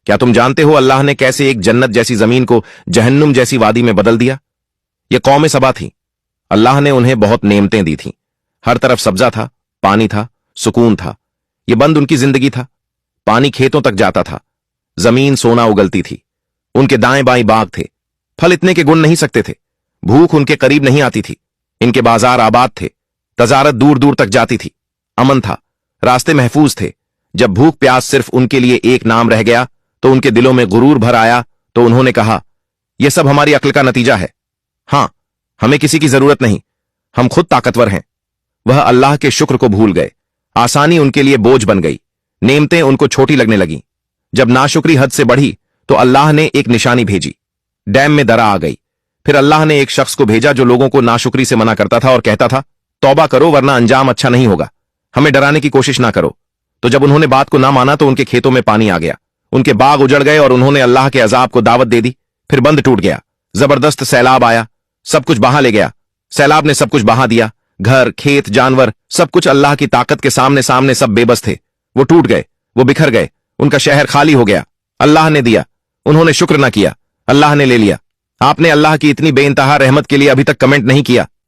کیا تم جانتے ہو اللہ نے کیسے ایک جنت جیسی زمین کو جہنم جیسی وادی میں بدل دیا؟ یہ قوم سبا تھی۔ اللہ نے انہیں بہت نعمتیں دی تھیں، ہر طرف سبزہ تھا، پانی تھا، سکون تھا۔ یہ بند ان کی زندگی تھا۔ پانی کھیتوں تک جاتا تھا، زمین سونا اگلتی تھی، ان کے دائیں بائیں باغ تھے، پھل اتنے کے گن نہیں سکتے تھے، بھوک ان کے قریب نہیں آتی تھی، ان کے بازار آباد تھے، تجارت دور دور تک جاتی تھی، امن تھا، راستے محفوظ تھے۔ جب بھوک پیاس صرف ان کے لیے ایک نام رہ گیا تو ان کے دلوں میں غرور بھر آیا، تو انہوں نے کہا، یہ سب ہماری عقل کا نتیجہ ہے۔ ہاں، ہمیں کسی کی ضرورت نہیں، ہم خود طاقتور ہیں۔ وہ اللہ کے شکر کو بھول گئے، آسانی ان کے لیے بوجھ بن گئی، نعمتیں ان کو چھوٹی لگنے لگیں۔ جب ناشکری حد سے بڑھی تو اللہ نے ایک نشانی بھیجی، ڈیم میں درا آ گئی۔ پھر اللہ نے ایک شخص کو بھیجا جو لوگوں کو ناشکری سے منع کرتا تھا اور کہتا تھا، توبہ کرو ورنہ انجام اچھا نہیں ہوگا، ہمیں ڈرانے کی کوشش نہ کرو۔ تو جب انہوں نے بات کو نہ مانا تو ان کے کھیتوں میں پانی آ گیا، ان کے باغ اجڑ گئے اور انہوں نے اللہ کے عذاب کو دعوت دے دی۔ پھر بند ٹوٹ گیا، زبردست سیلاب آیا، سب کچھ بہا لے گیا۔ سیلاب نے سب کچھ بہا دیا، گھر، کھیت، جانور، سب کچھ اللہ کی طاقت کے سامنے سب بے بس تھے۔ وہ ٹوٹ گئے، وہ بکھر گئے، ان کا شہر خالی ہو گیا۔ اللہ نے دیا، انہوں نے شکر نہ کیا، اللہ نے لے لیا۔ آپ نے اللہ کی اتنی بے انتہا رحمت کے لیے ابھی تک کمنٹ نہیں کیا۔